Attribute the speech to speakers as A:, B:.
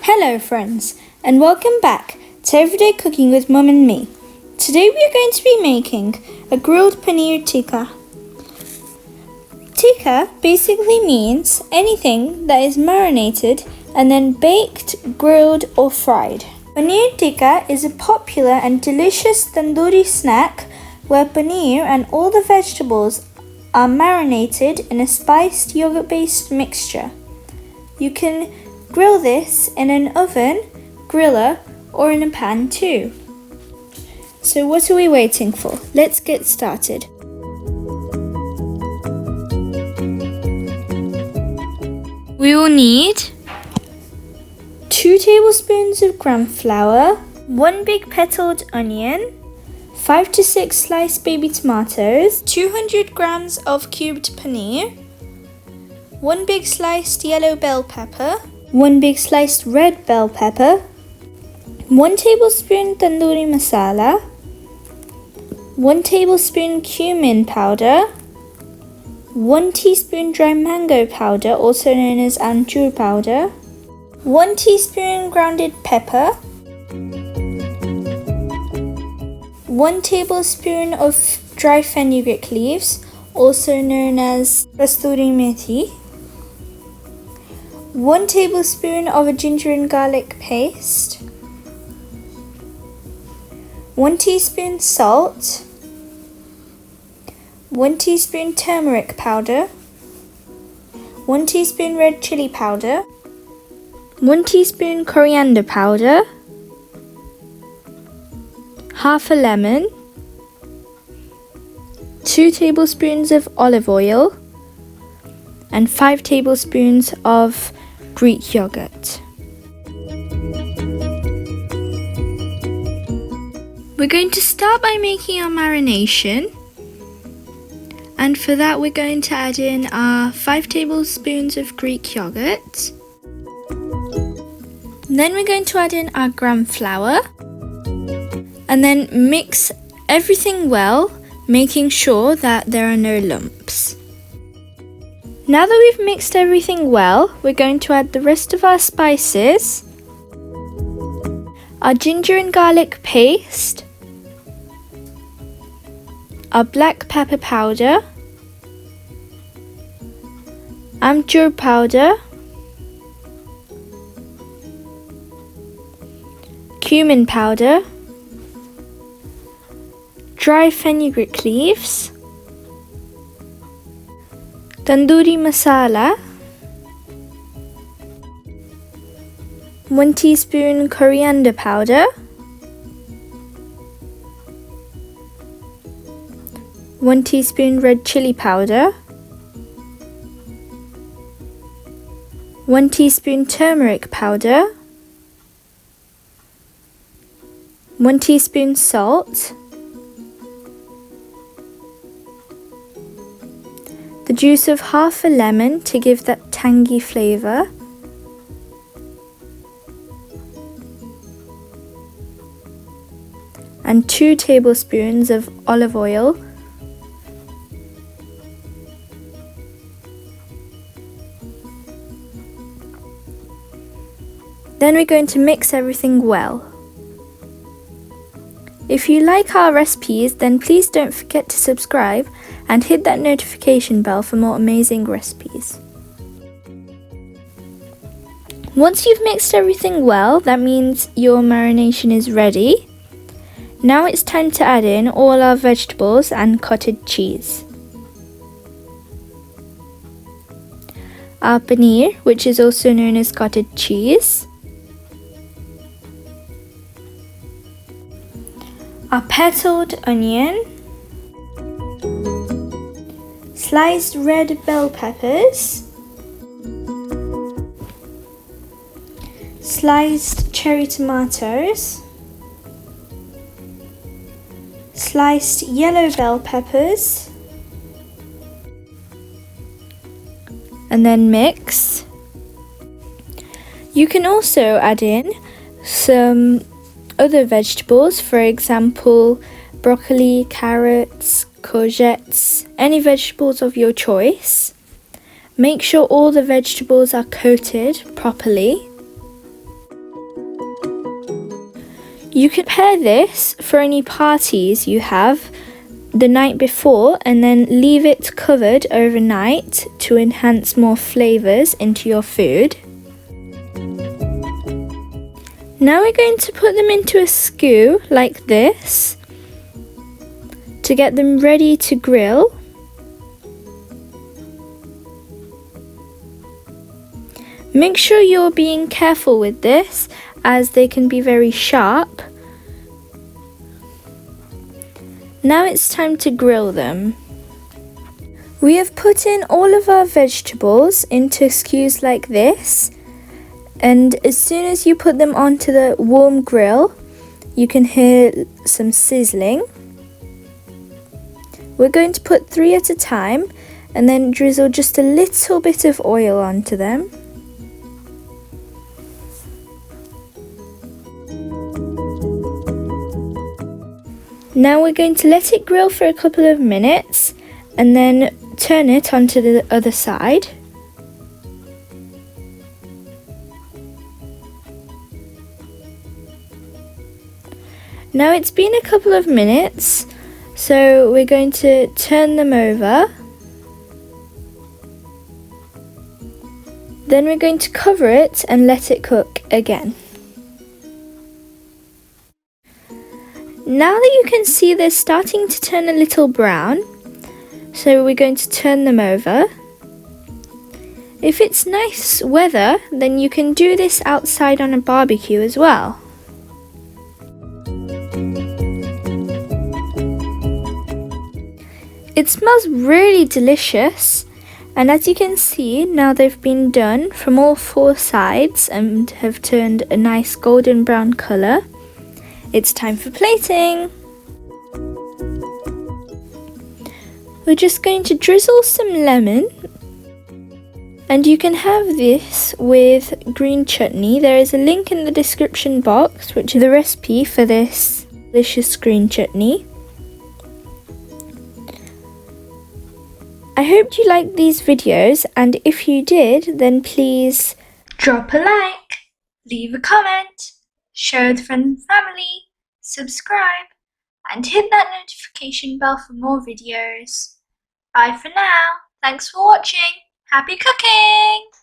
A: Hello friends, and welcome back to Everyday Cooking with Mum and me. Today we are going to be making a grilled paneer tikka. Tikka basically means anything that is marinated and then baked, grilled or fried. Paneer tikka is a popular and delicious tandoori snack where paneer and all the vegetables are marinated in a spiced yogurt-based mixture. You can grill this in an oven, griller, or in a pan too. So what are we waiting for? Let's get started. We will need 2 tablespoons of gram flour, 1 big petaled onion, 5 to 6 sliced baby tomatoes, 200 grams of cubed paneer, 1 big sliced yellow bell pepper, 1 big sliced red bell pepper, 1 tablespoon tandoori masala, 1 tablespoon cumin powder, 1 teaspoon dry mango powder, also known as amchur powder, 1 teaspoon grounded pepper, 1 tablespoon of dry fenugreek leaves, also known as kasturi methi, 1 tablespoon of a ginger and garlic paste, 1 teaspoon salt, 1 teaspoon turmeric powder, 1 teaspoon red chili powder, 1 teaspoon coriander powder, half a lemon, 2 tablespoons of olive oil, and 5 tablespoons of Greek yogurt. We're going to start by making our marination, and for that we're going to add in our 5 tablespoons of Greek yogurt. Then we're going to add in our gram flour and then mix everything well, making sure that there are no lumps. Now that we've mixed everything well, we're going to add the rest of our spices, our ginger and garlic paste, our black pepper powder, amchur powder, cumin powder, dry fenugreek leaves, tandoori masala, 1 teaspoon coriander powder, 1 teaspoon red chili powder, 1 teaspoon turmeric powder, 1 teaspoon salt, the juice of half a lemon to give that tangy flavour, and 2 tablespoons of olive oil, then we're going to mix everything well. If you like our recipes, then please don't forget to subscribe and hit that notification bell for more amazing recipes. Once you've mixed everything well, that means your marination is ready. Now it's time to add in all our vegetables and cottage cheese. Our paneer, which is also known as cottage cheese, our petaled onion, sliced red bell peppers, sliced cherry tomatoes, sliced yellow bell peppers, and then mix. You can also add in some other vegetables, for example broccoli, carrots, courgettes, any vegetables of your choice. Make sure all the vegetables are coated properly. You can prepare this for any parties you have the night before and then leave it covered overnight to enhance more flavours into your food. Now we're going to put them into a skew like this to get them ready to grill. Make sure you're being careful with this as they can be very sharp. Now it's time to grill them. We have put in all of our vegetables into skews like this, and as soon as you put them onto the warm grill, you can hear some sizzling. We're going to put 3 at a time and then drizzle just a little bit of oil onto them. Now we're going to let it grill for a couple of minutes and then turn it onto the other side. Now it's been a couple of minutes, so we're going to turn them over. Then we're going to cover it and let it cook again. Now that you can see they're starting to turn a little brown, so we're going to turn them over. If it's nice weather, then you can do this outside on a barbecue as well. It smells really delicious, and as you can see, now they've been done from all 4 sides and have turned a nice golden brown colour. It's time for plating. We're just going to drizzle some lemon, and you can have this with green chutney. There is a link in the description box, which is the recipe for this delicious green chutney. I hope you liked these videos, and if you did, then please drop a like, leave a comment, share with friends and family, subscribe, and hit that notification bell for more videos. Bye for now. Thanks for watching. Happy cooking!